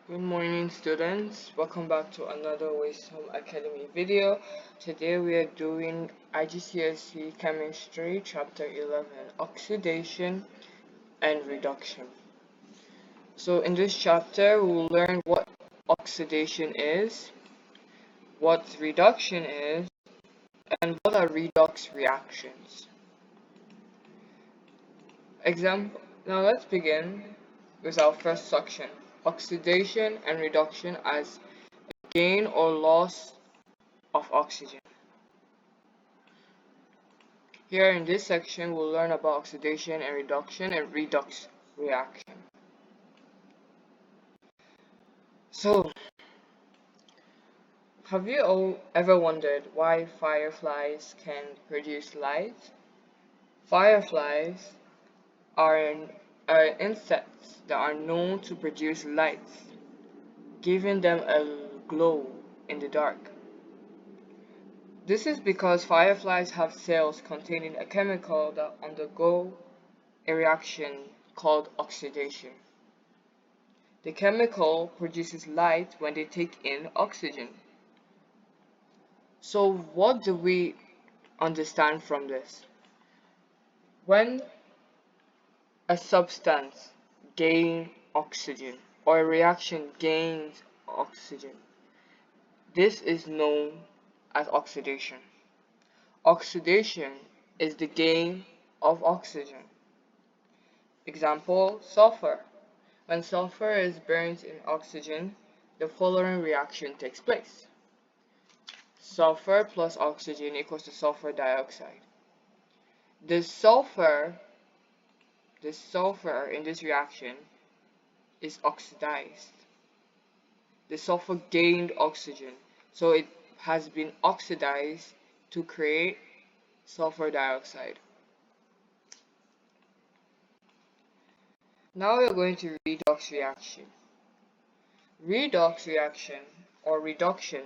Good morning, students. Welcome back to another Waidsum Academy video. Today we are doing IGCSE Chemistry Chapter 11, Oxidation and Reduction. So in this chapter, we'll learn what oxidation is, what reduction is, and what are redox reactions. Now let's begin with our first section, oxidation and reduction as gain or loss of oxygen. Here in this section, we'll learn about oxidation and reduction and redox reaction. So, have you all ever wondered why fireflies can produce light? Fireflies are insects that are known to produce light, giving them a glow in the dark. This is because fireflies have cells containing a chemical that undergo a reaction called oxidation. The chemical produces light when they take in oxygen. So what do we understand from this? When a substance gains oxygen or a reaction gains oxygen, this is known as oxidation. Oxidation is the gain of oxygen. Example, sulfur. When sulfur is burnt in oxygen, the following reaction takes place. Sulfur plus oxygen equals to sulfur dioxide. The sulfur in this reaction is oxidized. The sulfur gained oxygen, so it has been oxidized to create sulfur dioxide. Now we are going to redox reaction. Redox reaction or reduction.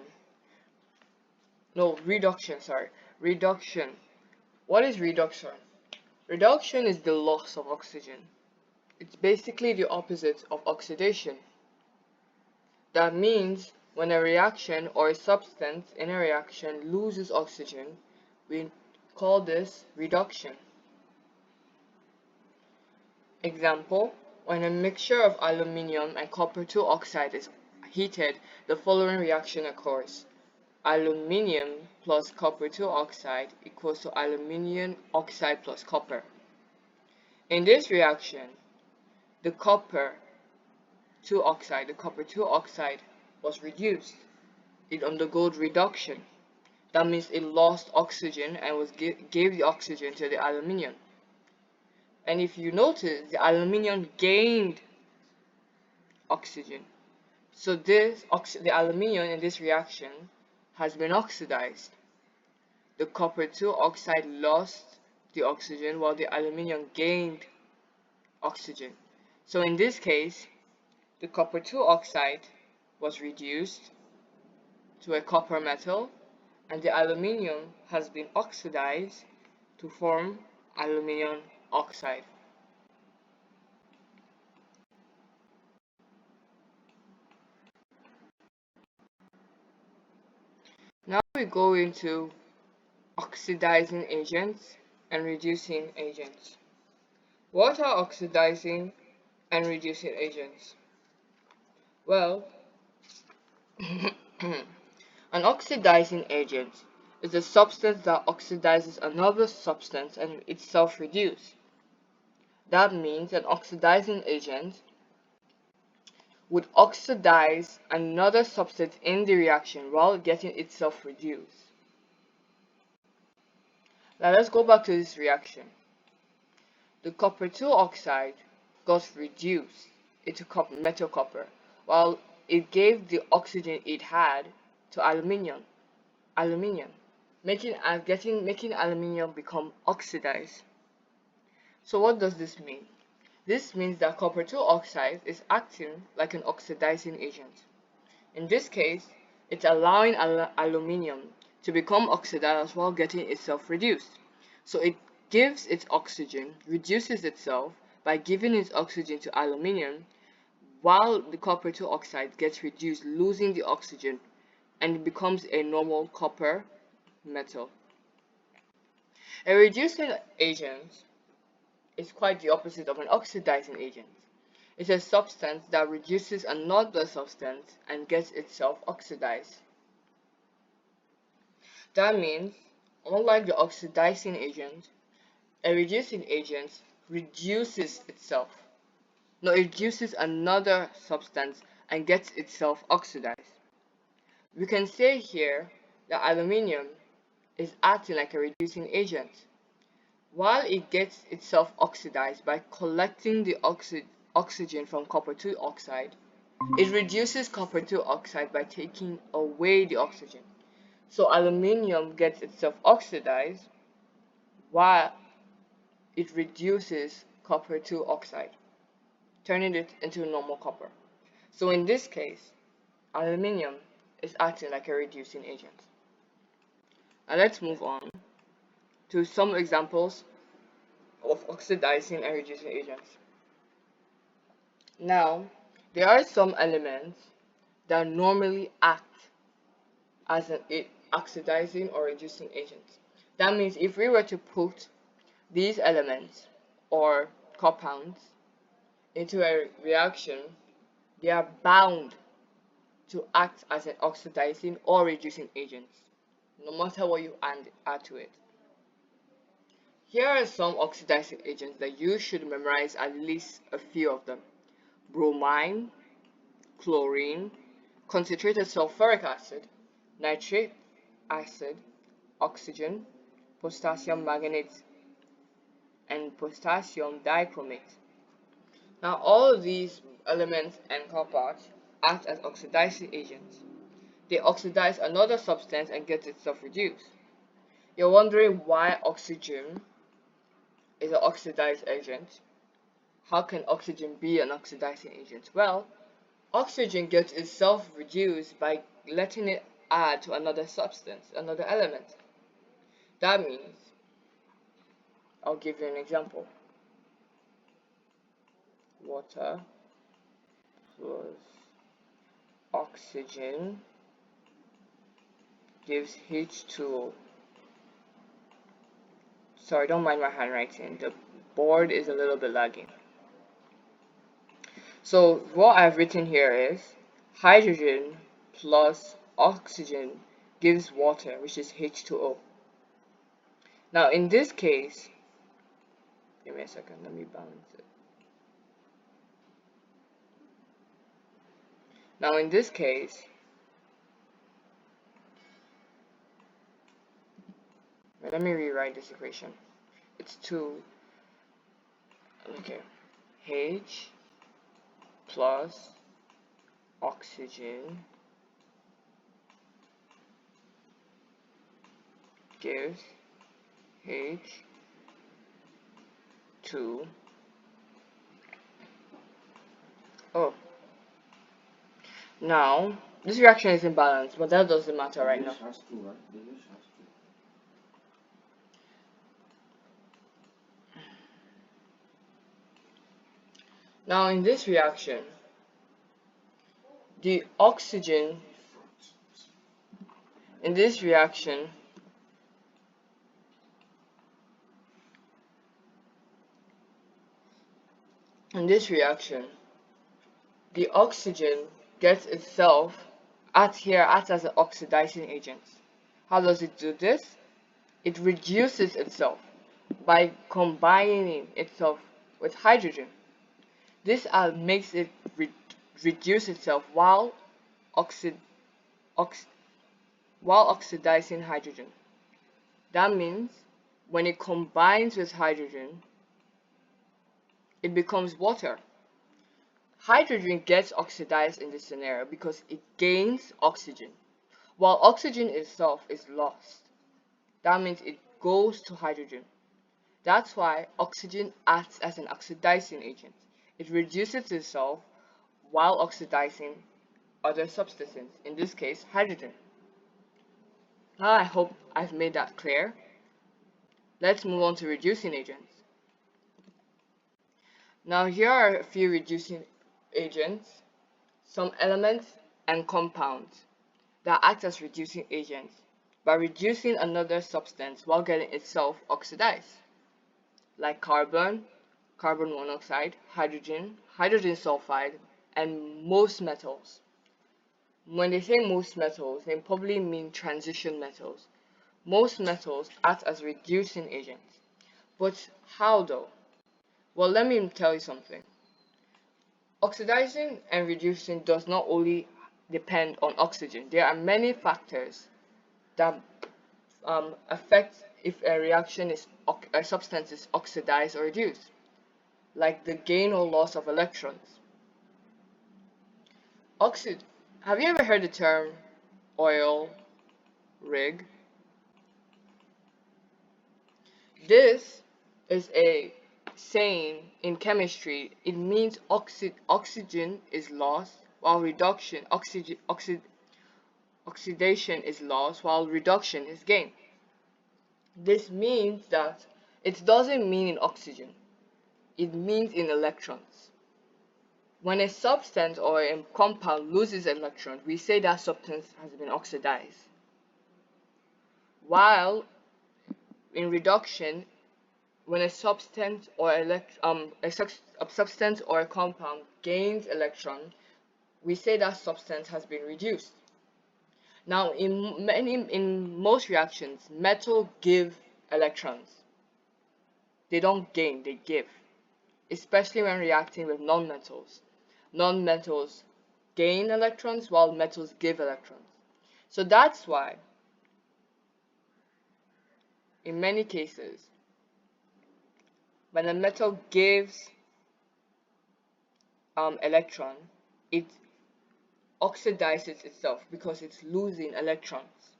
Reduction. What is reduction? Reduction is the loss of oxygen. It's basically the opposite of oxidation. That means when a reaction or a substance in a reaction loses oxygen, we call this reduction. Example, when a mixture of aluminium and copper 2 oxide is heated, the following reaction occurs. Aluminium plus copper 2 oxide equals to aluminium oxide plus copper. In this reaction, the copper 2 oxide was reduced. It undergoes reduction. That means it lost oxygen and gave the oxygen to the aluminium. And if you notice, the aluminium gained oxygen. So the aluminium in this reaction has been oxidized. The copper 2 oxide lost the oxygen while the aluminium gained oxygen. So in this case, the copper 2 oxide was reduced to a copper metal, and the aluminium has been oxidized to form aluminium oxide. Now we go into oxidizing agents and reducing agents. What are oxidizing and reducing agents? Well, an oxidizing agent is a substance that oxidizes another substance and itself reduces. That means an oxidizing agent would oxidize another substance in the reaction while getting itself reduced. Now let's go back to this reaction. The copper 2 oxide got reduced into metal copper, while it gave the oxygen it had to aluminium, making aluminium become oxidized. So what does this mean? This means that copper 2 oxide is acting like an oxidizing agent. In this case, it's allowing aluminium to become oxidized while getting itself reduced. So it gives its oxygen, reduces itself by giving its oxygen to aluminium, while the copper 2 oxide gets reduced, losing the oxygen, and it becomes a normal copper metal. A reducing agent is quite the opposite of an oxidizing agent. It's a substance that reduces another substance and gets itself oxidized. That means, unlike the oxidizing agent, a reducing agent reduces itself. No, it reduces another substance and gets itself oxidized. We can say here that aluminium is acting like a reducing agent. While it gets itself oxidized by collecting the oxygen from copper 2 oxide, it reduces copper 2 oxide by taking away the oxygen. So aluminium gets itself oxidized while it reduces copper 2 oxide, turning it into normal copper. So in this case, aluminium is acting like a reducing agent. Now let's move on to some examples of oxidizing and reducing agents. Now, there are some elements that normally act as an oxidizing or reducing agent. That means if we were to put these elements or compounds into a reaction, they are bound to act as an oxidizing or reducing agent, no matter what you add to it. Here are some oxidizing agents that you should memorize at least a few of them: bromine, chlorine, concentrated sulfuric acid, nitric acid, oxygen, potassium manganate, and potassium dichromate. Now all of these elements and compounds act as oxidizing agents. They oxidize another substance and get itself reduced. You're wondering why oxygen is an oxidized agent. How can oxygen be an oxidizing agent? Well, oxygen gets itself reduced by letting it add to another substance, another element. That means, I'll give you an example. Water plus oxygen gives H2O. Sorry, don't mind my handwriting. The board is a little bit lagging. So what I've written here is hydrogen plus oxygen gives water, which is H2O. Now in this case, give me a second, let me balance it. Now in this case, let me rewrite this equation. It's H plus oxygen gives H2O. Now this reaction is imbalanced, but that doesn't matter right now. Now in this reaction, the oxygen in this reaction the oxygen gets itself acts as an oxidizing agent. How does it do this? It reduces itself by combining itself with hydrogen. This makes it reduce itself while oxidizing hydrogen. That means when it combines with hydrogen, it becomes water. Hydrogen gets oxidized in this scenario because it gains oxygen, while oxygen itself is lost. That means it goes to hydrogen. That's why oxygen acts as an oxidizing agent. It reduces itself while oxidizing other substances, in this case hydrogen. Now I hope I've made that clear. Let's move on to reducing agents. Now here are a few reducing agents, some elements and compounds that act as reducing agents by reducing another substance while getting itself oxidized, like carbon monoxide, hydrogen sulfide, and most metals. When they say most metals, they probably mean transition metals. Most metals act as reducing agents. But how though? Well, let me tell you something. Oxidizing and reducing does not only depend on oxygen. There are many factors that affect if a substance is oxidized or reduced, like the gain or loss of electrons. Oxid. Have you ever heard the term oil rig? This is a saying in chemistry. It means oxygen is lost while oxidation is lost while reduction is gained. This means that it doesn't mean in oxygen, it means in electrons. When a substance or a compound loses electrons, we say that substance has been oxidized. While in reduction, when a substance or a substance or a compound gains electron, we say that substance has been reduced. Now, in most reactions, metal give electrons. They don't gain, they give. Especially when reacting with nonmetals. Nonmetals gain electrons while metals give electrons. So that's why, in many cases, when a metal gives electron, it oxidizes itself because it's losing electrons.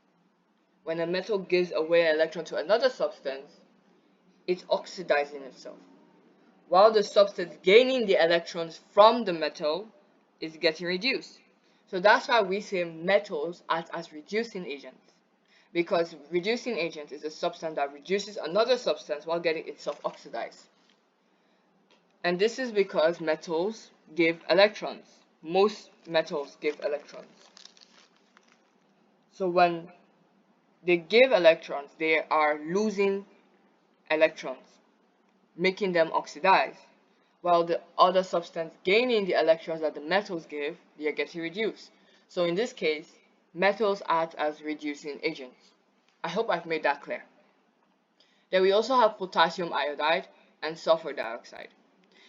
When a metal gives away an electron to another substance, it's oxidizing itself, while the substance gaining the electrons from the metal is getting reduced. So that's why we say metals act as reducing agents, because reducing agent is a substance that reduces another substance while getting itself oxidized. And this is because metals give electrons. Most metals give electrons. So when they give electrons, they are losing electrons, making them oxidize, while the other substance gaining the electrons that the metals give, they are getting reduced. So in this case, metals act as reducing agents. I hope I've made that clear. Then we also have potassium iodide and sulfur dioxide.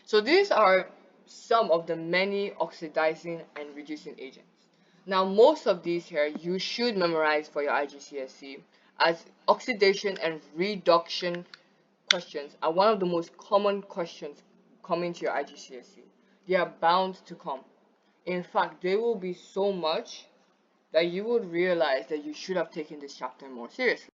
So these are some of the many oxidizing and reducing agents. Now most of these here you should memorize for your IGCSE, as oxidation and reduction questions are one of the most common questions coming to your IGCSE. They are bound to come. In fact, there will be so much that you would realize that you should have taken this chapter more seriously.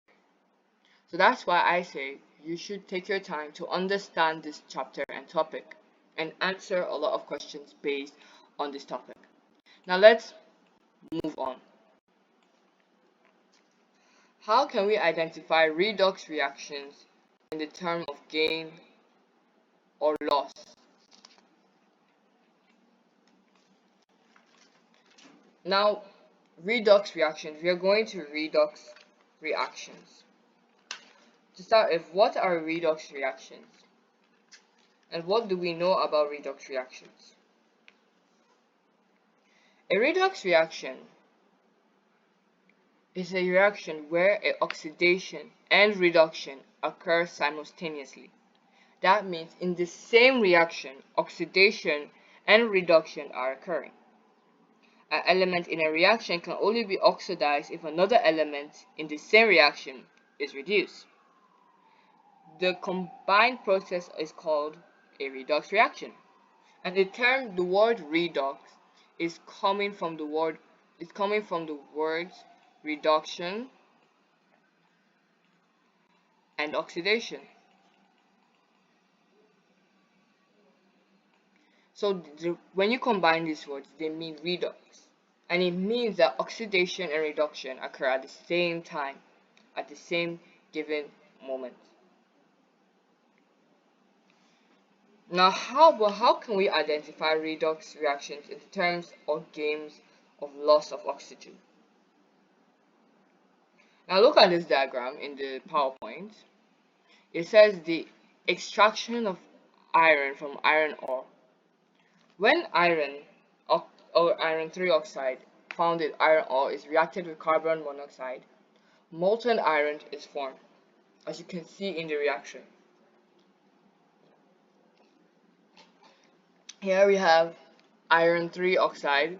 So that's why I say you should take your time to understand this chapter and topic and answer a lot of questions based on this topic. Now let's move on. How can we identify redox reactions in the term of gain or loss? Now, redox reactions, we are going to redox reactions. To start with, what are redox reactions? And what do we know about redox reactions? A redox reaction is a reaction where an oxidation and reduction occur simultaneously. That means in the same reaction, oxidation and reduction are occurring. An element in a reaction can only be oxidized if another element in the same reaction is reduced. The combined process is called a redox reaction. And the word redox is coming from the words reduction and oxidation. So when you combine these words, they mean redox. And it means that oxidation and reduction occur at the same time, at the same given moment. Now, how can we identify redox reactions in terms or games of loss of oxygen? Now, look at this diagram in the PowerPoint. It says the extraction of iron from iron ore. When or iron 3 oxide found in iron ore is reacted with carbon monoxide, molten iron is formed, as you can see in the reaction. Here we have iron 3 oxide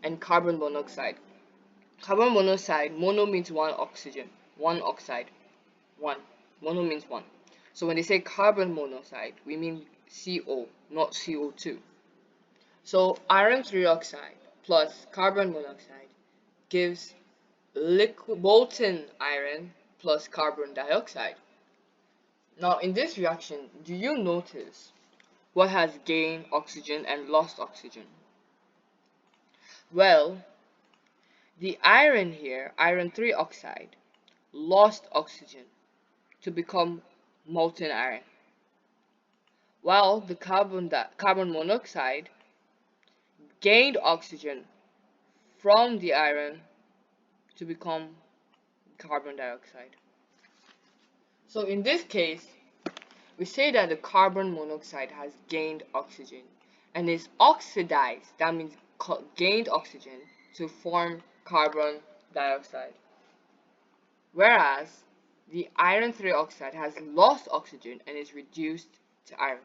and carbon monoxide. Carbon monoxide, mono means one oxygen, one oxide, one. Mono means one. So when they say carbon monoxide, we mean CO, not CO2. So iron 3 oxide plus carbon monoxide gives liquid molten iron plus carbon dioxide. Now in this reaction, do you notice what has gained oxygen and lost oxygen? Well, the iron here, iron 3 oxide, lost oxygen to become molten iron, while the carbon monoxide gained oxygen from the iron to become carbon dioxide. So in this case, we say that the carbon monoxide has gained oxygen and is oxidized, that means gained oxygen, to form carbon dioxide. Whereas the iron 3 oxide has lost oxygen and is reduced to iron.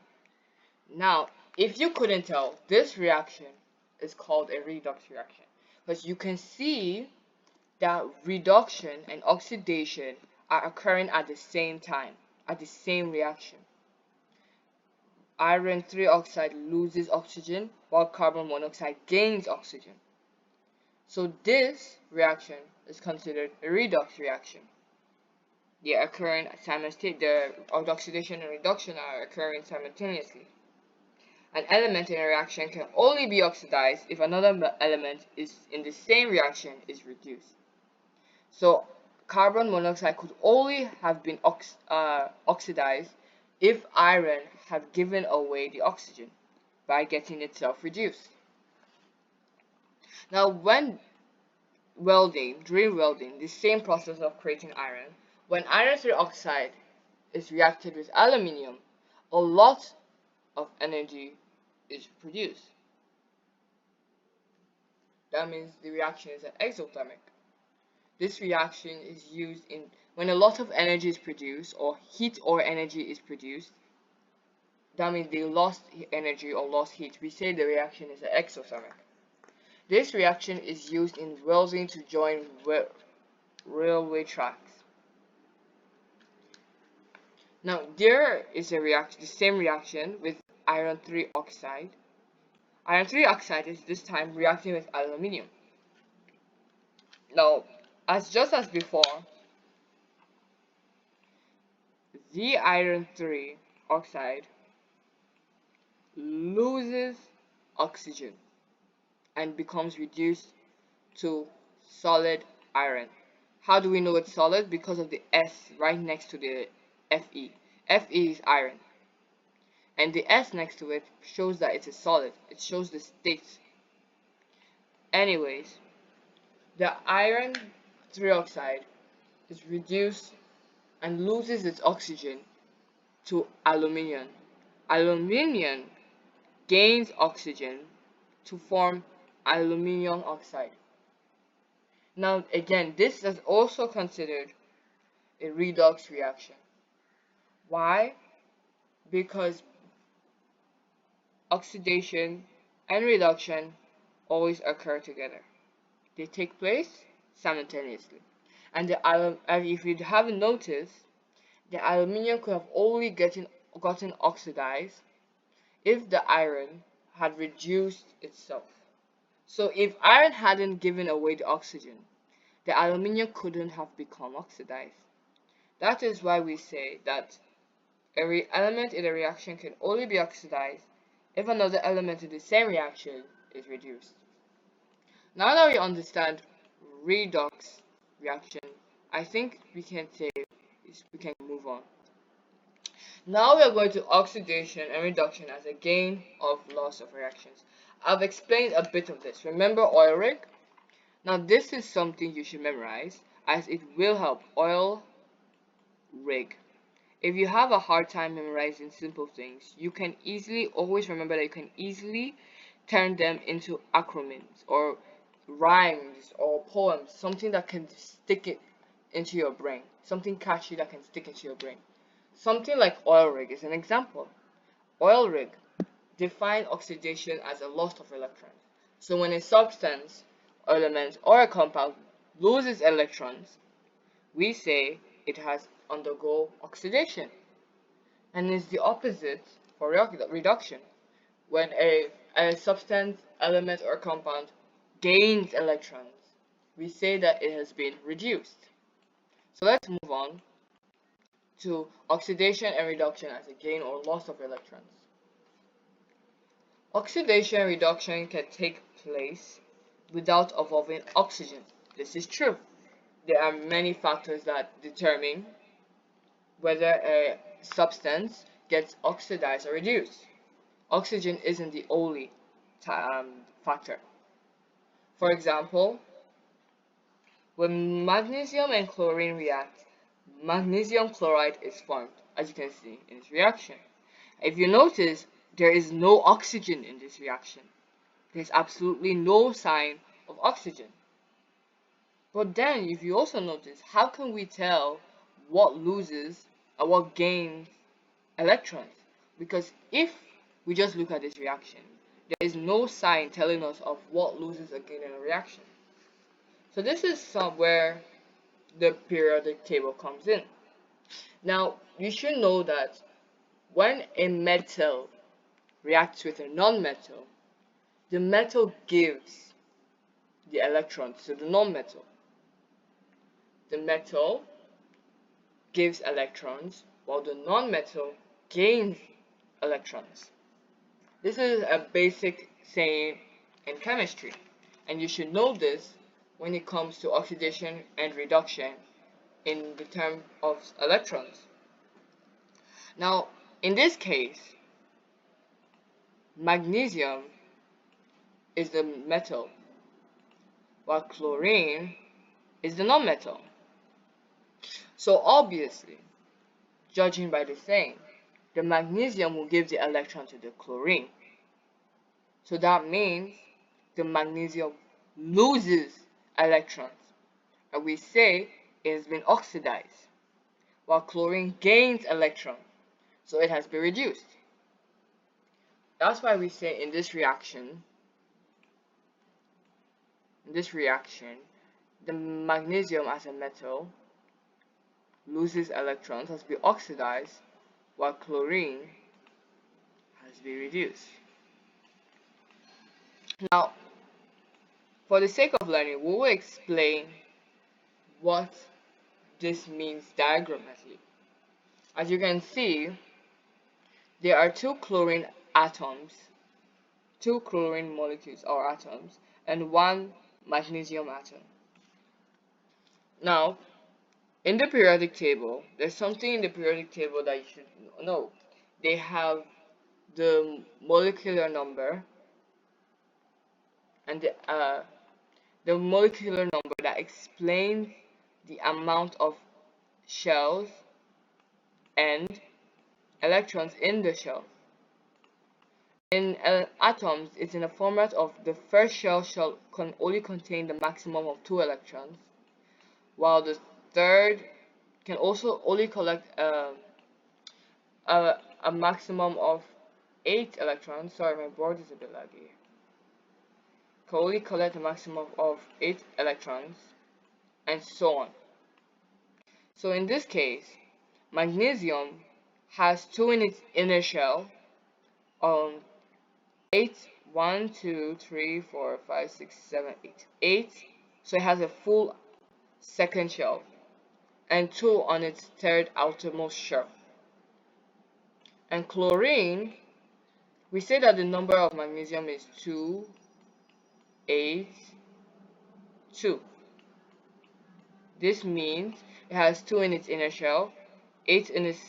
Now, if you couldn't tell, this reaction is called a redox reaction because you can see that reduction and oxidation are occurring at the same time, at the same reaction. Iron 3 oxide loses oxygen while carbon monoxide gains oxygen. So this reaction is considered a redox reaction. They are occurring simultaneously. The oxidation and reduction are occurring simultaneously. An element in a reaction can only be oxidized if another element is in the same reaction is reduced. So carbon monoxide could only have been oxidized if iron had given away the oxygen by getting itself reduced. Now when during welding, the same process of creating iron, when iron 3 oxide is reacted with aluminium, a lot of energy is produced. That means the reaction is an exothermic. This reaction is used in when a lot of energy is produced or heat or energy is produced. That means they lost energy or lost heat. We say the reaction is an exothermic. This reaction is used in welding to join railway tracks. Now there is the same reaction with iron 3 oxide. Iron 3 oxide is this time reacting with aluminium. Now, just as before, the iron 3 oxide loses oxygen and becomes reduced to solid iron. How do we know it's solid? Because of the S right next to the Fe. Fe is iron. And the S next to it shows that it's a solid. It shows the state. Anyways, the iron 3 oxide is reduced and loses its oxygen to aluminium. Aluminium gains oxygen to form aluminium oxide. Now again, this is also considered a redox reaction. Why? Because oxidation and reduction always occur together. They take place simultaneously. And if you haven't noticed, the aluminium could have only gotten oxidized if the iron had reduced itself. So if iron hadn't given away the oxygen, the aluminium couldn't have become oxidized. That is why we say that every element in a reaction can only be oxidized if another element in the same reaction is reduced. Now that we understand redox reaction, I think we can move on. Now we are going to oxidation and reduction as a gain of loss of reactions. I've explained a bit of this. Remember oil rig? Now this is something you should memorize as it will help. Oil rig. If you have a hard time memorizing simple things, you can easily always remember that you can easily turn them into acronyms or rhymes or poems, something that can stick it into your brain, something catchy that can stick into your brain. Something like oil rig is an example. Oil rig define oxidation as a loss of electrons. So when a substance, element, or a compound loses electrons, we say it has undergo oxidation. And it's the opposite for reduction. When a substance, element, or compound gains electrons, we say that it has been reduced. So let's move on to oxidation and reduction as a gain or loss of electrons. Oxidation and reduction can take place without involving oxygen. This is true. There are many factors that determine whether a substance gets oxidized or reduced. Oxygen isn't the only factor. For example, when magnesium and chlorine react, magnesium chloride is formed, as you can see in this reaction. If you notice, there is no oxygen in this reaction. There's absolutely no sign of oxygen. But then, if you also notice, how can we tell what loses and what gains electrons? Because if we just look at this reaction, there is no sign telling us of what loses or gains in a reaction. So this is somewhere the periodic table comes in. Now, you should know that when a metal reacts with a non-metal, the metal gives the electrons to the non-metal. The metal gives electrons while the non-metal gains electrons. This is a basic saying in chemistry, and you should know this when it comes to oxidation and reduction in the term of electrons. Now, in this case, magnesium is the metal, while chlorine is the non-metal. So obviously, judging by the saying, the magnesium will give the electron to the chlorine. So that means the magnesium loses electrons, and we say it has been oxidized, while chlorine gains electrons, so it has been reduced. That's why we say in this reaction, the magnesium as a metal loses electrons, has been oxidized, while chlorine has been reduced. Now, for the sake of learning, we will explain what this means diagrammatically. As you can see, there are two chlorine molecules or atoms, and one magnesium atom. Now, in the periodic table, there's something in the periodic table that you should know. They have the molecular number and the molecular number that explains the amount of shells and electrons in the shell. In atoms, it's in a format of the first shell can only contain the maximum of 2 electrons, while the third can also only collect a maximum of 8 electrons. Sorry, my board is a bit laggy. Can only collect a maximum of 8 electrons, and so on. So in this case, magnesium has 2 in its inner shell, 8, 1, 2, 3, 4, 5, 6, 7, 8. 8, so it has a full second shell, and 2 on its third outermost shell. And chlorine, we say that the number of magnesium is 2, 8, 2. This means it has 2 in its inner shell, 8 in its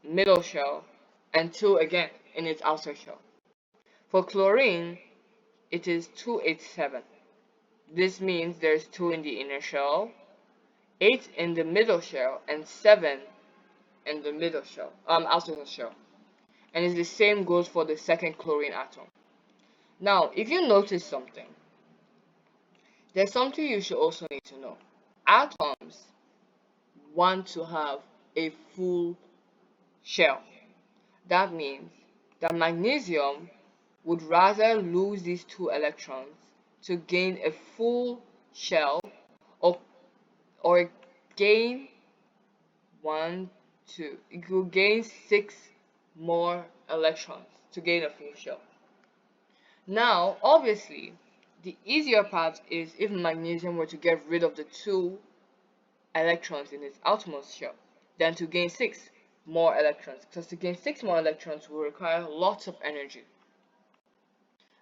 middle shell, and 2 again in its outer shell. For chlorine, it is 287. This means there's 2 in the inner shell, 8 in the middle shell, and 7 in the middle shell, outer shell. And it's the same goes for the second chlorine atom. Now, if you notice something, there's something you should also need to know. Atoms want to have a full shell. That means that magnesium would rather lose these 2 electrons to gain a full shell, or gain 1, 2. It will gain 6 more electrons to gain a full shell. Now, obviously, the easier part is if magnesium were to get rid of the 2 electrons in its outermost shell, than to gain 6 more electrons, because to gain 6 more electrons will require lots of energy.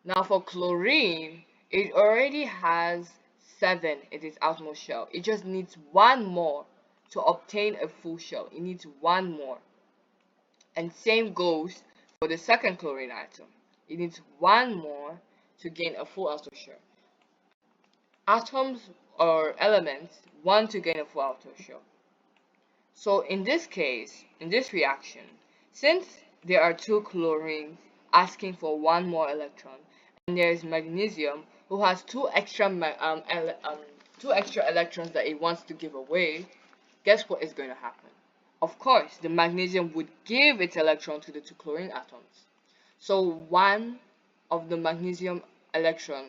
Now for chlorine, it already has 7 in its outermost shell. It just needs 1 more to obtain a full shell. It needs 1 more. And same goes for the second chlorine atom. It needs 1 more to gain a full outer shell. Atoms or elements want to gain a full outer shell. So in this case, in this reaction, since there are 2 chlorines asking for 1 more electron, and there is magnesium who has 2 extra electrons that it wants to give away, guess what is going to happen? Of course, the magnesium would give its electron to the 2 chlorine atoms. So 1 of the magnesium electron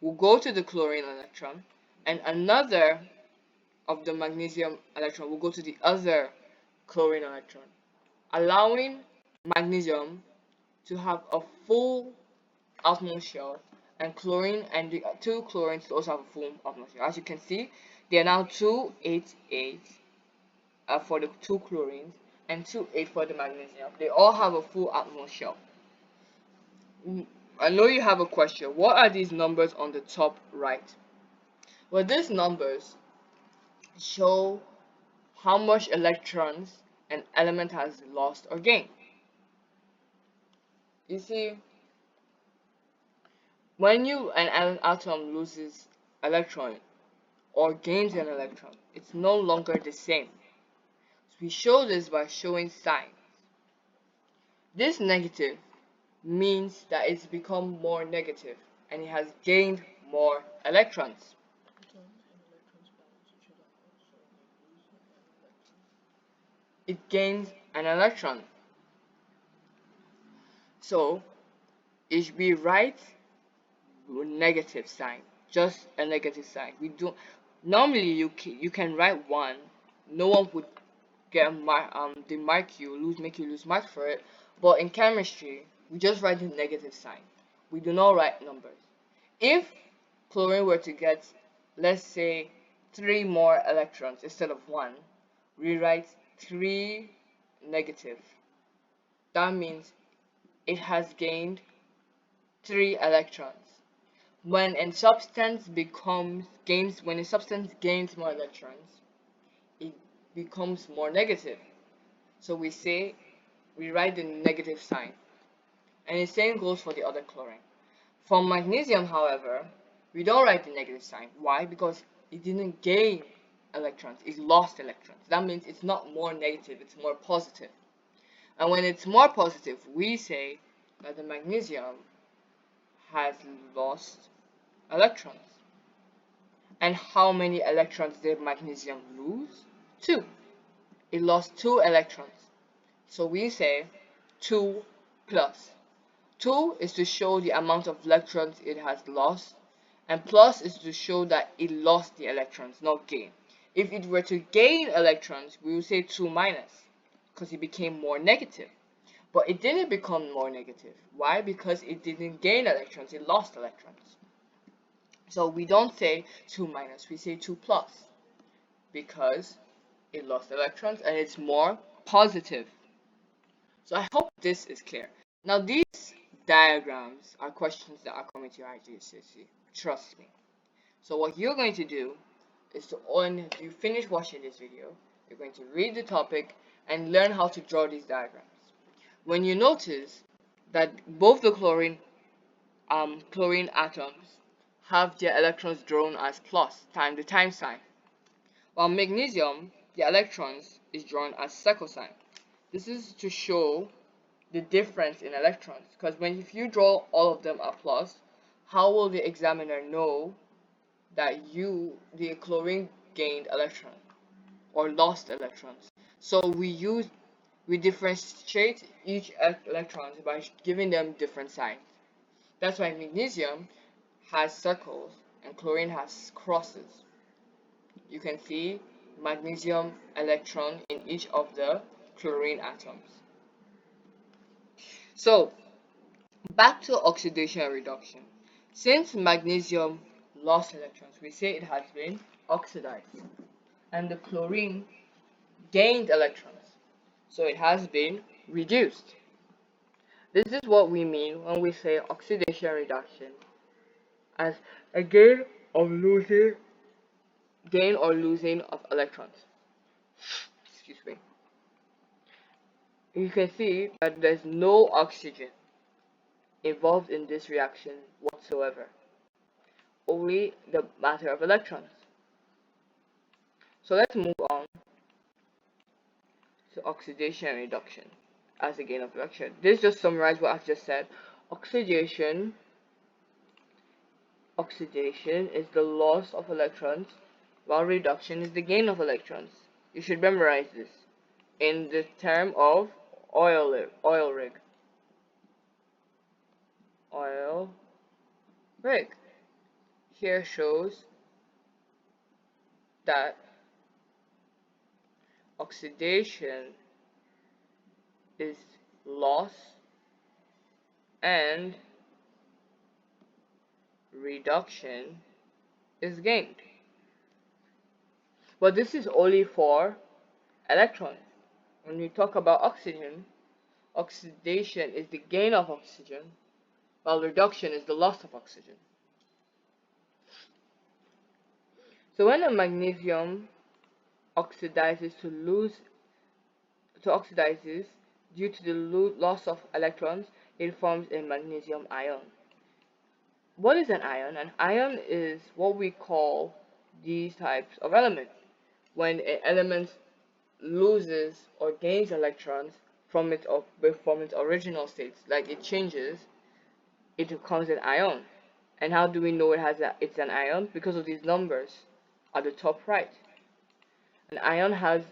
will go to the chlorine electron, and another of the magnesium electron will go to the other chlorine electron, allowing magnesium to have a full outermost shell, and chlorine and the 2 chlorines also have a full outermost shell. As you can see, they are now 288 for the 2 chlorines and 28 for the magnesium. They all have a full outermost shell. I know you have a question. What are these numbers on the top right? Well, these numbers show how much electrons an element has lost or gained. You see, when an atom loses electron or gains an electron, it's no longer the same. So we show this by showing signs. This negative means that it's become more negative and it has gained more electrons. It gains an electron. So we write negative sign, just a negative sign. We don't normally you can write 1. No one would get make you lose marks for it. But in chemistry, we just write the negative sign. We do not write numbers. If chlorine were to get, let's say, 3 more electrons instead of 1, we write 3 negative. That means it has gained 3 electrons. When a substance gains more electrons, it becomes more negative. So we write the negative sign. And the same goes for the other chlorine. For magnesium, however, we don't write the negative sign. Why? Because it didn't gain electrons, it lost electrons. That means it's not more negative, it's more positive. And when it's more positive, we say that the magnesium has lost electrons. And how many electrons did magnesium lose? 2. It lost 2 electrons. So we say 2 plus. 2 is to show the amount of electrons it has lost, and plus is to show that it lost the electrons, not gain. If it were to gain electrons, we would say 2 minus, because it became more negative. But it didn't become more negative. Why? Because it didn't gain electrons, it lost electrons. So we don't say 2 minus, we say 2 plus, because it lost electrons and it's more positive. So I hope this is clear. Now these diagrams are questions that are coming to your IGCSE. Trust me. So what you're going to do is when you finish watching this video, you're going to read the topic and learn how to draw these diagrams. When you notice that both the chlorine atoms have their electrons drawn as plus times the time sign, while magnesium, the electrons is drawn as second sign. This is to show the difference in electrons, because if you draw all of them as plus, how will the examiner know that the chlorine, gained electron or lost electrons? So we differentiate each electrons by giving them different signs. That's why magnesium has circles and chlorine has crosses. You can see magnesium electron in each of the chlorine atoms. So back to oxidation and reduction. Since magnesium lost electrons, we say it has been oxidized, and the chlorine gained electrons, so it has been reduced. This is what we mean when we say oxidation and reduction as a gain or losing of electrons. Excuse me. You can see that there's no oxygen involved in this reaction whatsoever, only the matter of electrons. So let's move on to oxidation and reduction as a gain of electron. This just summarizes what I've just said. Oxidation is the loss of electrons, while reduction is the gain of electrons. You should memorize this in the term of oil rig. Oil rig. Here shows that oxidation is loss and reduction is gained. But this is only for electrons. When we talk about oxygen, oxidation is the gain of oxygen, while reduction is the loss of oxygen. So when a magnesium oxidizes due to the loss of electrons, it forms a magnesium ion. What is an ion? An ion is what we call these types of elements. When an element loses or gains electrons from its original state, like it changes, it becomes an ion. And how do we know it's an ion? Because of these numbers at the top right. An ion has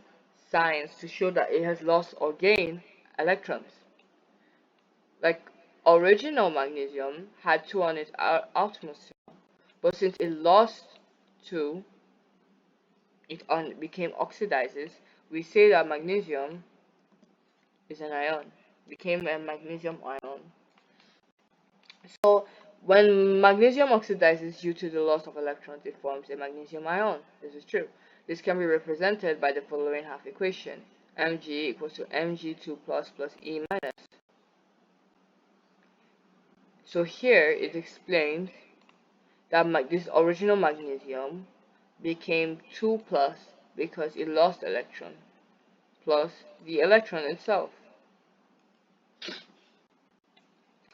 signs to show that it has lost or gained electrons. Like original magnesium had 2 on its outermost shell, but since it lost 2, it became oxidizes. We say that magnesium is an ion, became a magnesium ion. So when magnesium oxidizes due to the loss of electrons, it forms a magnesium ion. This is true. This can be represented by the following half equation. Mg equals to Mg2 plus E minus. So here it explains that this original magnesium became 2 plus because it lost electron, plus the electron itself.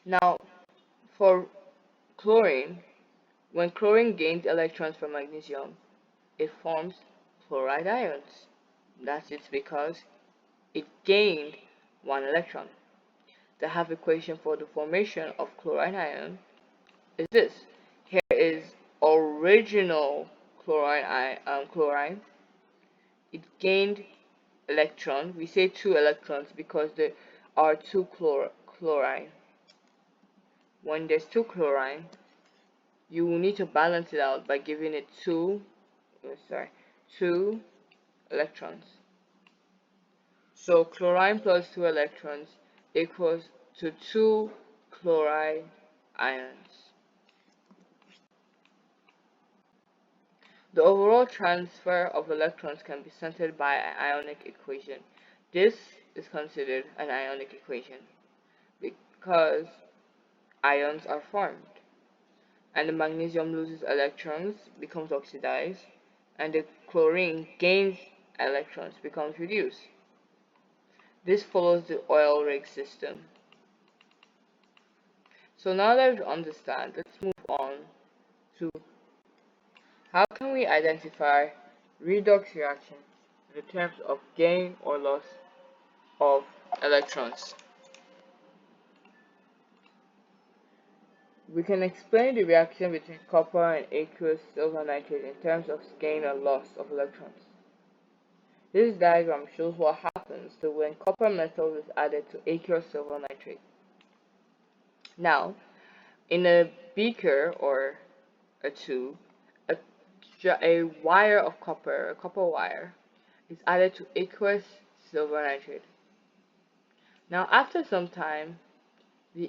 Now, for chlorine, when chlorine gains electrons from magnesium, it forms chloride ions. That's it because it gained 1 electron. The half equation for the formation of chloride ion is this. Here is original chlorine. It gained electron. We say 2 electrons because there are 2 chlorine. When there's 2 chlorine, you will need to balance it out by giving it 2 electrons. So chlorine plus 2 electrons equals to 2 chloride ions. The overall transfer of electrons can be centered by an ionic equation. This is considered an ionic equation because ions are formed, and the magnesium loses electrons, becomes oxidized, and the chlorine gains electrons, becomes reduced. This follows the oil rig system. So now that we understand, let's move on to how can we identify redox reactions in terms of gain or loss of electrons. We can explain the reaction between copper and aqueous silver nitrate in terms of gain or loss of electrons. This diagram shows what happens to when copper metal is added to aqueous silver nitrate. Now, in a beaker or a tube, a wire of copper, a copper wire, is added to aqueous silver nitrate. Now, after some time, the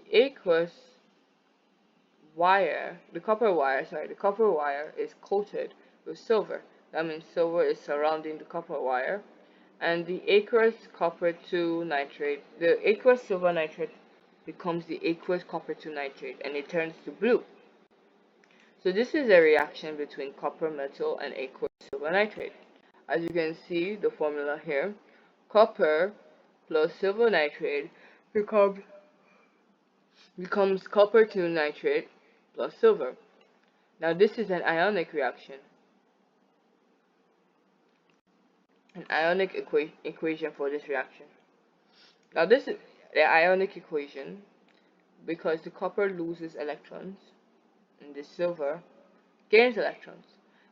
copper wire is coated with silver. That means silver is surrounding the copper wire, and the aqueous silver nitrate becomes the aqueous copper 2 nitrate, and it turns to blue. So this is a reaction between copper metal and aqueous silver nitrate. As you can see the formula here, copper plus silver nitrate becomes copper 2 nitrate plus silver. Now this is an ionic reaction. An ionic equation for this reaction. Now this is the ionic equation because the copper loses electrons and the silver gains electrons.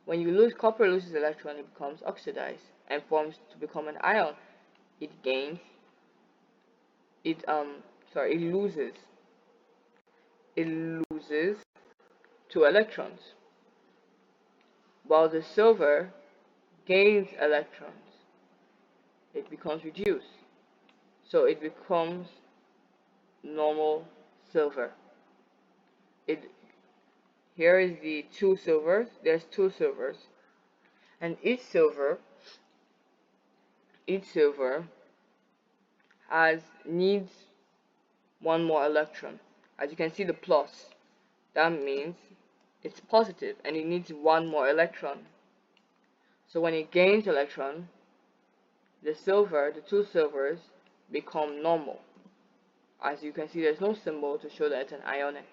When copper loses electron, it becomes oxidized and forms to become an ion. It loses 2 electrons, while the silver gains electrons. It becomes reduced, so it becomes normal silver. Here is the 2 silvers. There's 2 silvers, and each silver needs 1 more electron. As you can see the plus, that means it's positive and it needs 1 more electron. So when it gains electron, the 2 silvers become normal. As you can see, there's no symbol to show that it's an ionic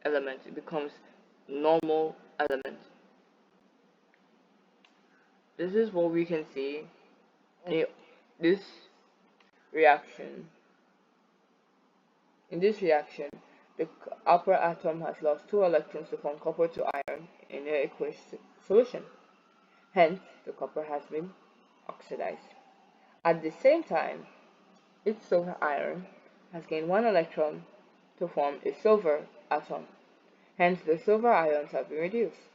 element. It becomes normal element. This is what we can see in this reaction. In this reaction, the upper atom has lost 2 electrons to form copper to iron in an aqueous solution. Hence, the copper has been oxidized. At the same time, its silver iron has gained 1 electron to form a silver atom. Hence, the silver ions have been reduced.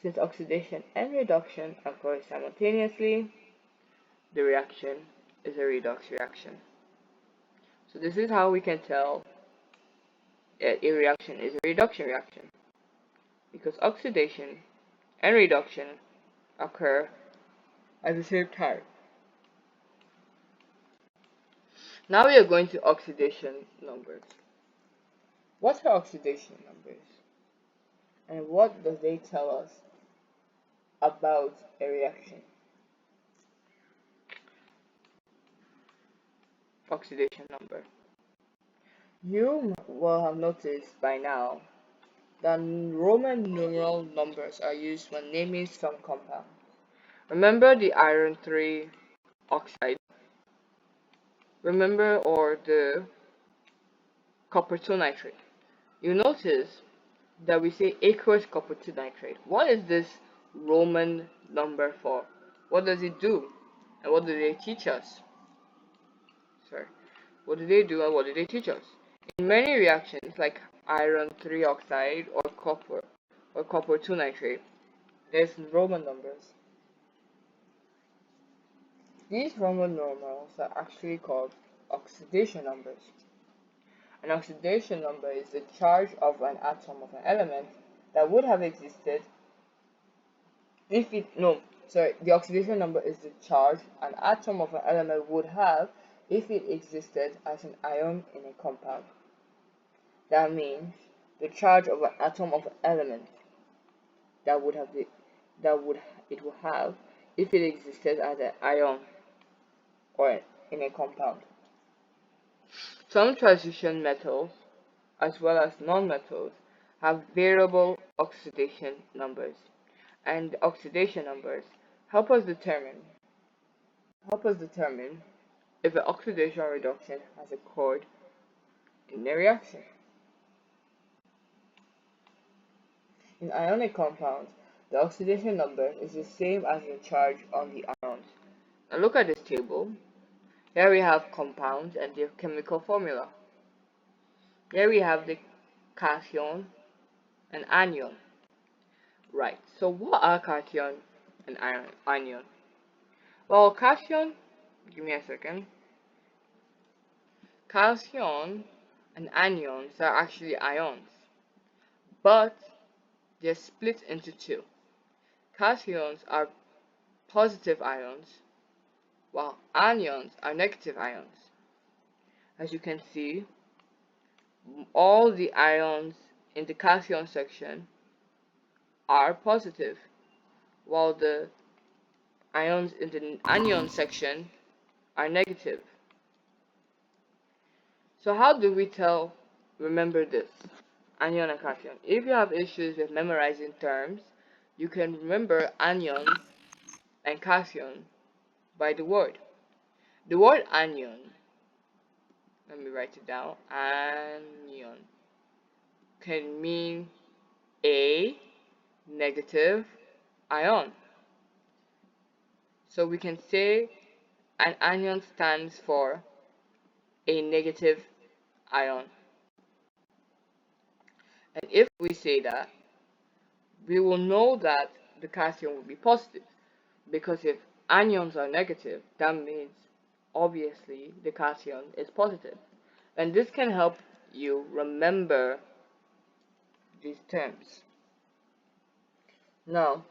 Since oxidation and reduction occur simultaneously, the reaction is a redox reaction. So this is how we can tell a reaction is a reduction reaction, because oxidation and reduction occur at the same time. Now we are going to oxidation numbers. What are oxidation numbers? And what do they tell us about a reaction? Oxidation number. You will have noticed by now that Roman numeral numbers are used when naming some compounds. Remember the iron 3 oxide? Or the copper 2 nitrate? You notice that we say aqueous copper 2 nitrate. What is this Roman number for? What does it do? And what do they teach us? What do they do and what do they teach us? In many reactions like iron 3 oxide or copper 2 nitrate, there's Roman numbers. These Roman numerals are actually called oxidation numbers. An oxidation number is the charge of an atom of an element that would have existed the oxidation number is the charge an atom of an element would have if it existed as an ion in a compound. That means the charge of an atom of an element it would have if it existed as an ion or in a compound. Some transition metals, as well as non-metals, have variable oxidation numbers, and the oxidation numbers help us determine if an oxidation or reduction has occurred in the reaction. In ionic compounds, the oxidation number is the same as the charge on the ions. Now look at this table. Here we have compounds and their chemical formula. Here we have the cation and anion. Right, so what are cation and anion? Well, cation, give me a second. Cation and anions are actually ions, but they're split into two. Cations are positive ions, while anions are negative ions. As you can see, all the ions in the cation section are positive, while the ions in the anion section are negative. So how do we remember this? Anion and cation. If you have issues with memorizing terms, you can remember anion and cation by the word. The word anion, let me write it down, anion, can mean a negative ion. So we can say an anion stands for a negative ion. And if we say that, we will know that the cation will be positive, because if anions are negative, that means obviously the cation is positive. And this can help you remember these terms. Now,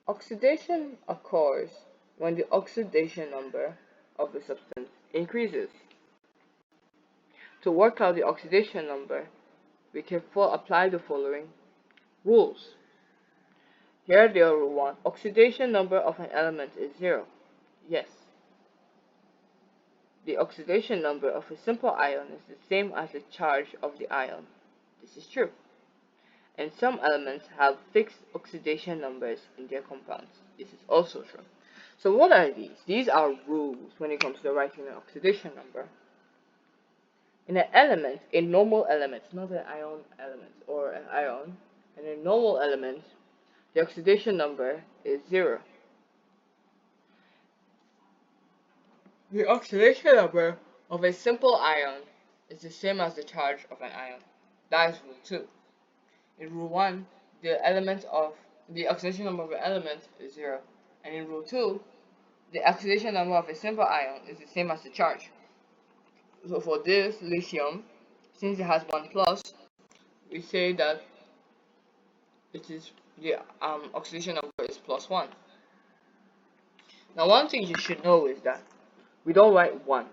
oxidation occurs when the oxidation number of a substance increases. To work out the oxidation number, we can apply the following rules. Here they are. Rule 1. Oxidation number of an element is 0. Yes. The oxidation number of a simple ion is the same as the charge of the ion. This is true. And some elements have fixed oxidation numbers in their compounds. This is also true. So what are these? These are rules when it comes to writing an oxidation number. In an element, a normal element, not an ion element or an ion, in a normal element, the oxidation number is 0. The oxidation number of a simple ion is the same as the charge of an ion. That is rule 2. In rule 1, the oxidation number of an element is 0. And in rule 2, the oxidation number of a simple ion is the same as the charge. So for this lithium, since it has 1 plus, we say that the oxidation number is +1. Now one thing you should know is that we don't write 1.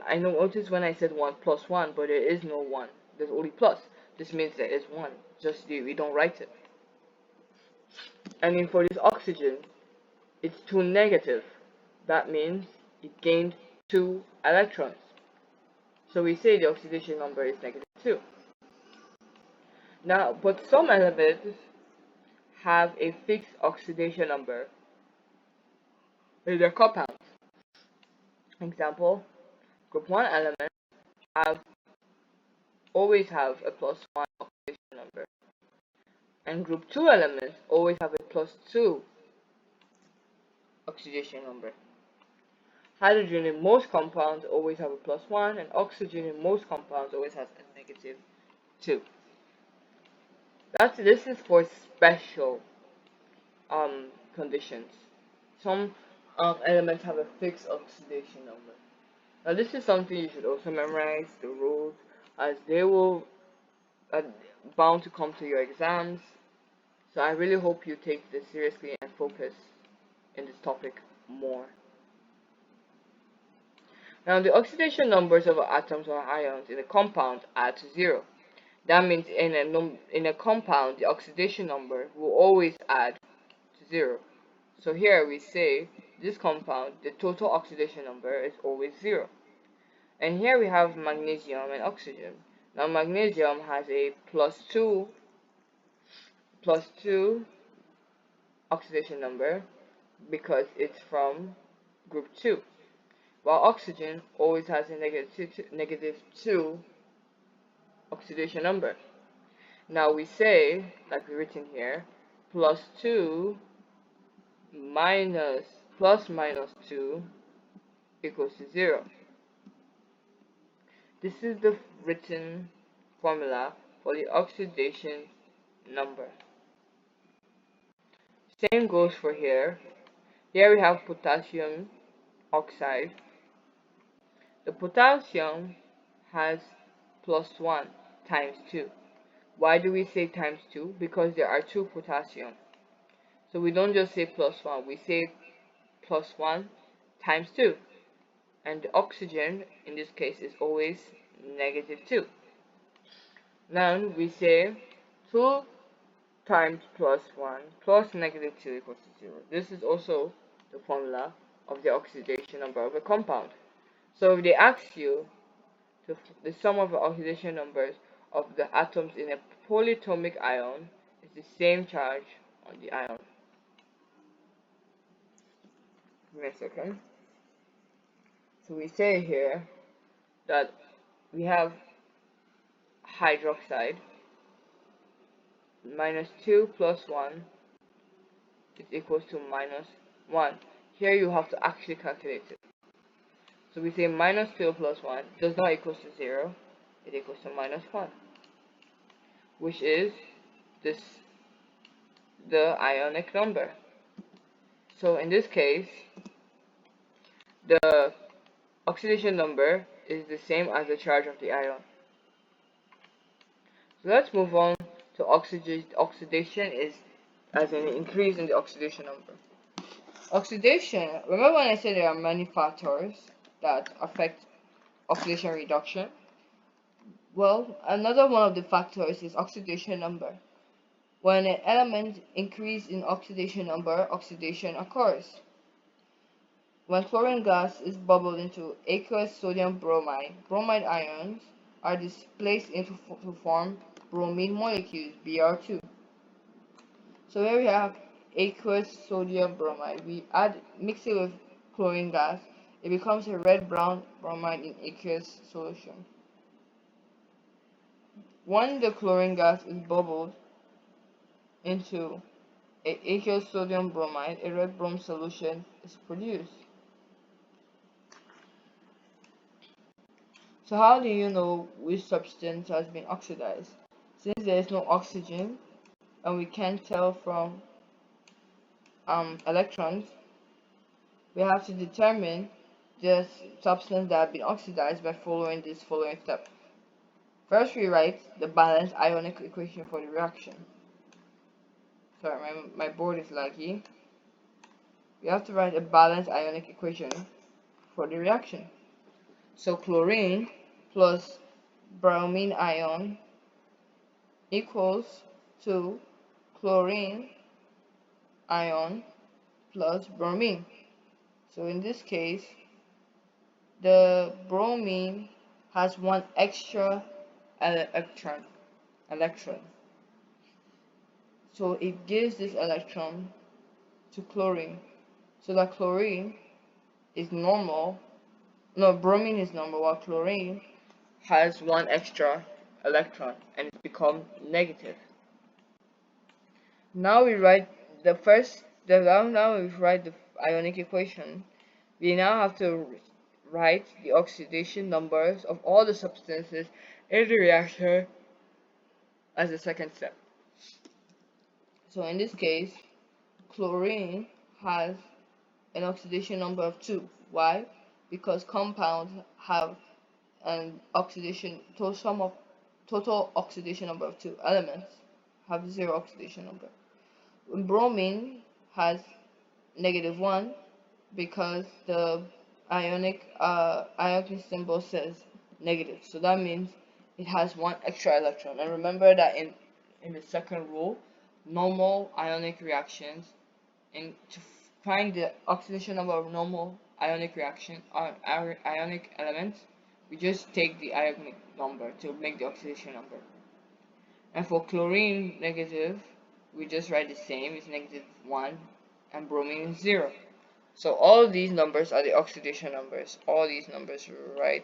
I noticed when I said 1 plus 1, but there is no 1. There's only plus. This means there is 1. We don't write it. And then for this oxygen, it's 2 negative. That means it gained 2 electrons. So we say the oxidation number is -2. Now, but some elements have a fixed oxidation number in their compounds. Example, group 1 elements always have a +1 oxidation number. And group 2 elements always have a +2 oxidation number. Hydrogen in most compounds always have a +1, and oxygen in most compounds always has a -2. This is for special conditions. Some elements have a fixed oxidation number. Now this is something you should also memorize, the rules, as they will bound to come to your exams. So I really hope you take this seriously and focus in this topic more. Now the oxidation numbers of atoms or ions in a compound add to 0. That means in a compound, the oxidation number will always add to 0. So here we say this compound, the total oxidation number is always 0. And here we have magnesium and oxygen. Now magnesium has a +2 oxidation number because it's from group 2, while oxygen always has a -2 oxidation number. Now we say, like we've written here, +2 +-2 equals to 0. This is the written formula for the oxidation number. Same goes for here. Here we have potassium oxide. The potassium has +1 times 2. Why do we say times 2? Because there are 2 potassium. So we don't just say +1, we say +1 times 2. And the oxygen, in this case, is always -2. Now we say 2 times +1 plus -2 equals to 0. This is also the formula of the oxidation number of a compound. So if they ask you the sum of the oxidation numbers of the atoms in a polyatomic ion is the same charge on the ion. Give me a second. So we say here that we have hydroxide -2 plus 1 is equals to -1. Here you have to actually calculate it. So we say -2 plus 1 does not equal to 0, it equals to -1, which is the ionic number. So in this case, the oxidation number is the same as the charge of the ion. So let's move on to oxidation is as an increase in the oxidation number. Oxidation, remember when I said there are many factors that affect oxidation reduction? Well, another one of the factors is oxidation number. When an element increases in oxidation number, oxidation occurs. When chlorine gas is bubbled into aqueous sodium bromide, bromide ions are displaced to form bromine molecules, Br2. So here we have aqueous sodium bromide. We mix it with chlorine gas, it becomes a red-brown bromide in aqueous solution. When the chlorine gas is bubbled into aqueous sodium bromide, a red brom solution is produced. So how do you know which substance has been oxidized? Since there is no oxygen and we can't tell from electrons, we have to determine the substance that has been oxidized by following this following step. First, we write the balanced ionic equation for the reaction. Sorry, my board is laggy. We have to write a balanced ionic equation for the reaction. So chlorine plus bromine ion equals to chlorine ion plus bromine. So in this case, the bromine has one extra electron. So it gives this electron to chlorine. So that chlorine is normal. No, bromine is normal, while chlorine has one extra electron and it's become negative. Now we write the ionic equation. We now have to write the oxidation numbers of all the substances in the reactor as the second step. So in this case, chlorine has an oxidation number of 2. Why? Because compounds have an oxidation total oxidation number of 2. Elements have 0 oxidation number. Bromine has -1 because the ionic symbol says negative. So that means it has one extra electron. And remember that in the second rule, normal ionic reactions find the oxidation number of normal ionic reaction or ionic elements, we just take the ionic number to make the oxidation number. And for chlorine negative, we just write the same, it's -1, and bromine is 0. So all these numbers are the oxidation numbers. All these numbers right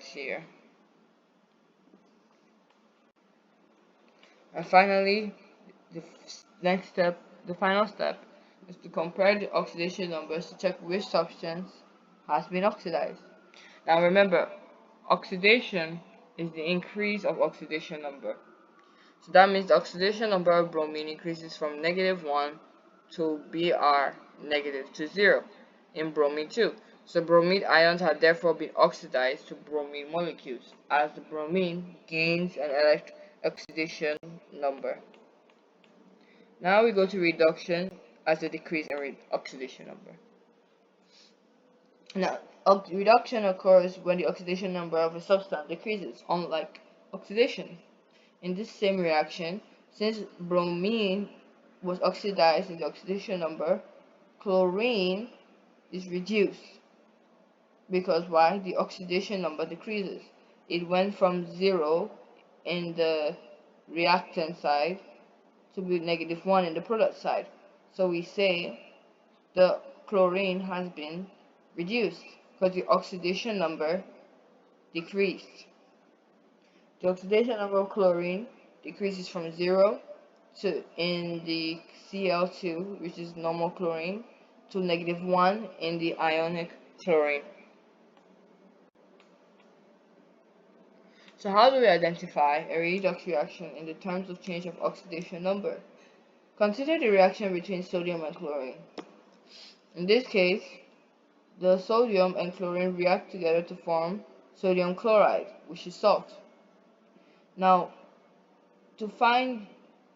here. And finally, the final step is to compare the oxidation numbers to check which substance has been oxidized. Now remember, oxidation is the increase of oxidation number. So that means the oxidation number of bromine increases from -1 to Br negative to 0 in bromine 2. So bromine ions have therefore been oxidized to bromine molecules as the bromine gains an oxidation number. Now we go to reduction as a decrease in oxidation number. Now, reduction occurs when the oxidation number of a substance decreases, unlike oxidation. In this same reaction, since bromine was oxidized in the oxidation number, chlorine is reduced. Because why? The oxidation number decreases. It went from 0 in the reactant side to be -1 in the product side. So we say the chlorine has been reduced because the oxidation number decreased. The oxidation number of chlorine decreases from 0 to in the Cl2, which is normal chlorine, to -1 in the ionic chlorine. So how do we identify a redox reaction in the terms of change of oxidation number? Consider the reaction between sodium and chlorine. In this case, the sodium and chlorine react together to form sodium chloride, which is salt. Now, to find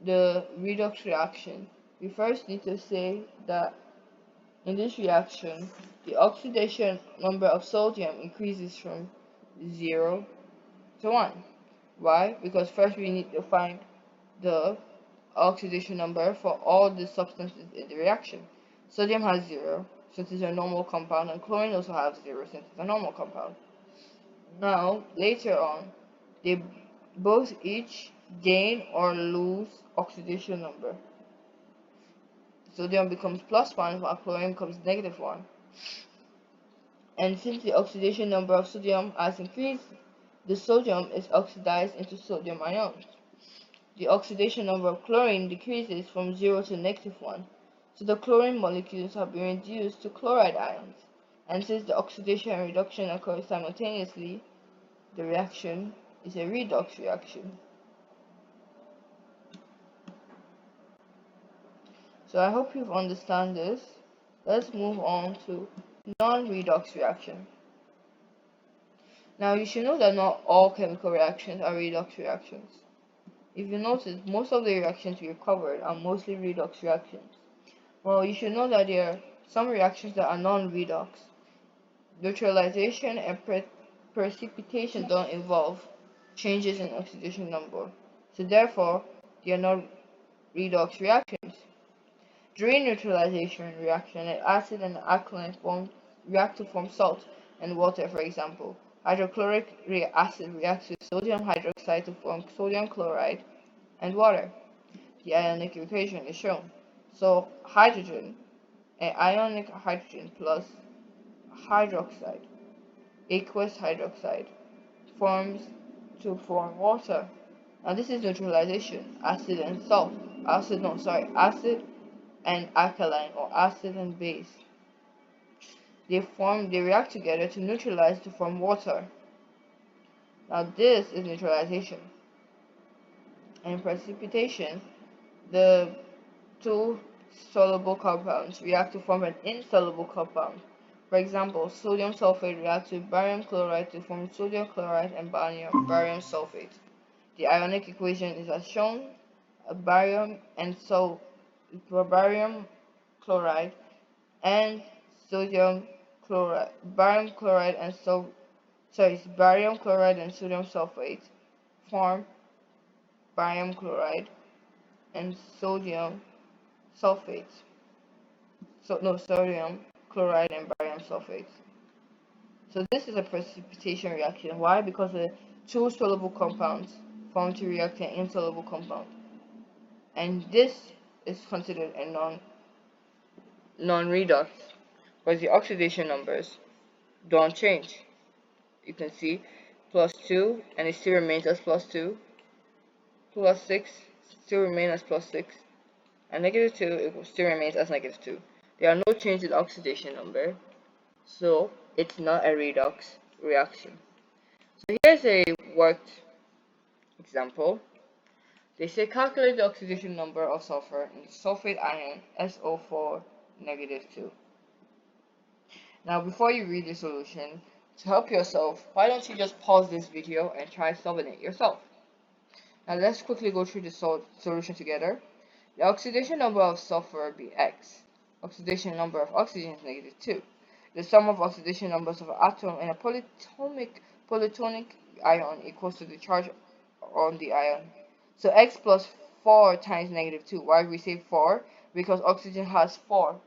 the redox reaction, we first need to say that in this reaction, the oxidation number of sodium increases from 0 to 1. Why? Because first we need to find the oxidation number for all the substances in the reaction. Sodium has 0 since it's a normal compound, and chlorine also has 0 since it's a normal compound. Now, later on, they both each gain or lose oxidation number. Sodium becomes +1 while chlorine becomes -1. And since the oxidation number of sodium has increased, the sodium is oxidized into sodium ions. The oxidation number of chlorine decreases from 0 to -1, so the chlorine molecules have been reduced to chloride ions. And since the oxidation and reduction occur simultaneously, the reaction is a redox reaction. So I hope you've understand this. Let's move on to non-redox reaction. Now you should know that not all chemical reactions are redox reactions. If you notice, most of the reactions we covered are mostly redox reactions. Well, you should know that there are some reactions that are non-redox. Neutralization and precipitation don't involve changes in oxidation number, so therefore they are not redox reactions. During neutralization reaction, an acid and an alkaline react to form salt and water. For example, hydrochloric acid reacts with sodium hydroxide to form sodium chloride and water. The ionic equation is shown. So hydrogen, an ionic hydrogen plus hydroxide, aqueous hydroxide, forms to form water. Now this is neutralization, acid and salt. Acid and alkaline, or acid and base. They react together to neutralize to form water. Now this is neutralization. And precipitation, the two soluble compounds react to form an insoluble compound. For example, sodium sulfate reacts with barium chloride to form sodium chloride and barium sulfate. The ionic equation is as shown. Barium chloride and sodium chloride, barium chloride and sodium sulfate form barium chloride and sodium sulfate. So no, sodium chloride and barium sulfate. So this is a precipitation reaction. Why? Because the two soluble compounds form to react an insoluble compound, and this is considered a non-redox, because the oxidation numbers don't change. You can see +2, and it still remains as +2, +6 still remains as +6, and -2 it still remains as -2. There are no changes in oxidation number, so it's not a redox reaction. So here's a worked example. They say calculate the oxidation number of sulfur in the sulfate ion SO4 -2. Now before you read the solution, to help yourself, why don't you just pause this video and try solving it yourself. Now let's quickly go through the solution together. The oxidation number of sulfur will be X. Oxidation number of oxygen is -2. The sum of oxidation numbers of an atom in a polyatomic ion equals to the charge on the ion. So X plus 4 times -2. Why do we say 4? Because oxygen has 4.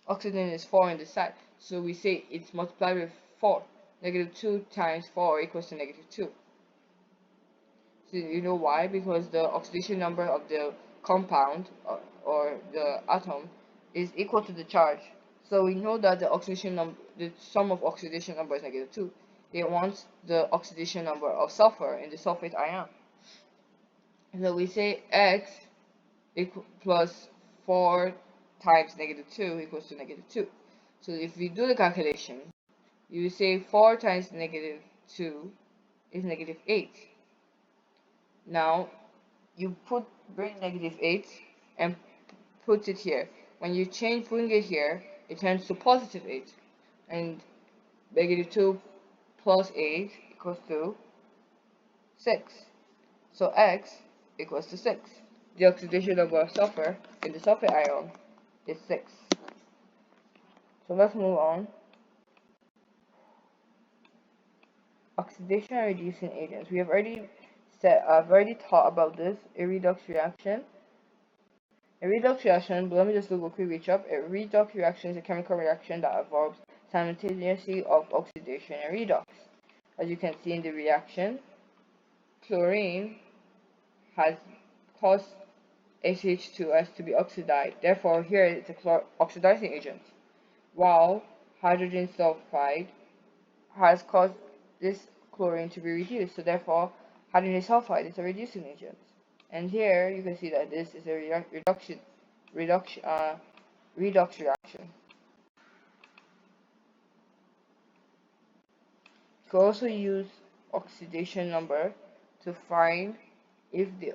Oxygen is 4 on the side. So we say it's multiplied with 4. -2 times 4 equals to -2. So you know why? Because the oxidation number of the compound or the atom is equal to the charge. So we know that the sum of oxidation number is -2. They want the oxidation number of sulfur in the sulfate ion. So we say X plus 4 times -2 equals to -2. So if we do the calculation, you say 4 times -2 is -8. Now you bring -8 and put it here. When you bring it here, it turns to +8, and -2 plus 8 equals to 6. So X equals to 6. The oxidation number of sulfur in the sulfate ion is 6. So let's move on. Oxidation and reducing agents. I've already taught about this, a redox reaction. A redox reaction, but let me just do a quick recap. A redox reaction is a chemical reaction that involves simultaneously of oxidation and redox. As you can see in the reaction, chlorine has caused HH2S to be oxidized. Therefore, here it's a oxidizing agent, while hydrogen sulfide has caused this chlorine to be reduced. So therefore, hydrogen sulfide is a reducing agent. And here you can see that this is a redox reaction. You can also use oxidation number to find if the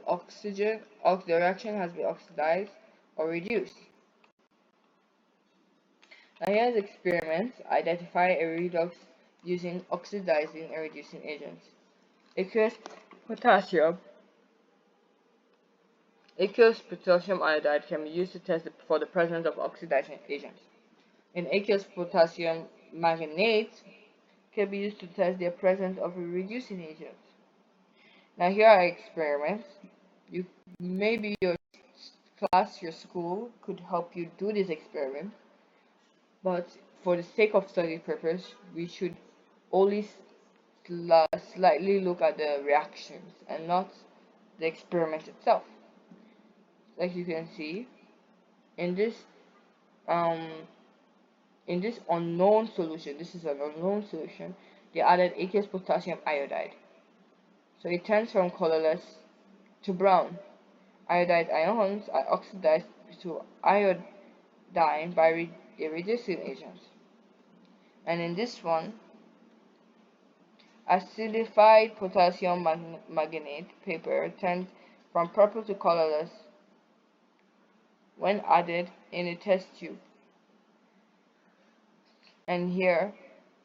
reaction has been oxidized or reduced. Now here's experiments. Identify a redox using oxidizing and reducing agents. Aqueous potassium iodide can be used to test for the presence of oxidizing agents. And aqueous potassium manganate can be used to test the presence of a reducing agent. Now here are experiments. Maybe your class, your school could help you do this experiment, but for the sake of study purpose, we should only slightly look at the reactions and not the experiment itself. Like you can see, in this unknown solution, this is an unknown solution, they added aqueous potassium iodide. So it turns from colorless to brown. Iodide ions are oxidized to iodine by a reducing agent. And in this one, acidified potassium manganate paper turns from purple to colorless when added in a test tube. And here,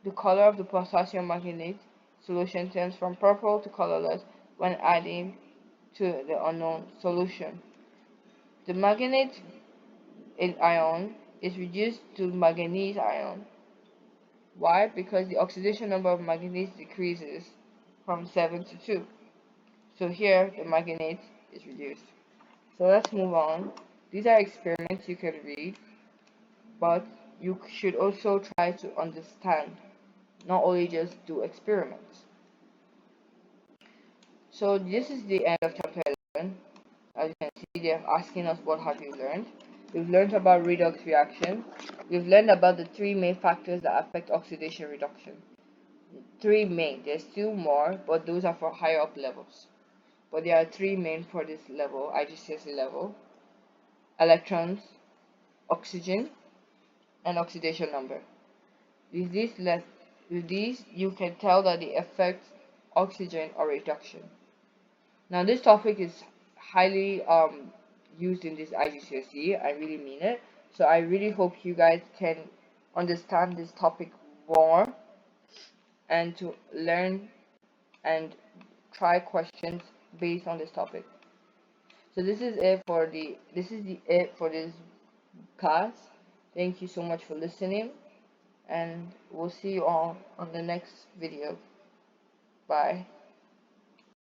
the color of the potassium manganate solution turns from purple to colorless when adding to the unknown solution. The manganate ion is reduced to manganese ion. Why? Because the oxidation number of manganese decreases from 7 to 2. So here, the manganate is reduced. So let's move on. These are experiments you can read, but you should also try to understand, not only just do experiments. So this is the end of chapter 11. As you can see, they're asking us what have you learned. We've learned about redox reaction. We've learned about the three main factors that affect oxidation reduction. Three main. There's still more, but those are for higher up levels. But there are three main for this level, IGCSE level: electrons, oxygen, and oxidation number. With these, you can tell that they affect oxygen or reduction. Now, this topic is highly used in this IGCSE. I really mean it. So I really hope you guys can understand this topic more and to learn and try questions based on this topic. So this is it for this class. Thank you so much for listening, and we'll see you all on the next video. Bye.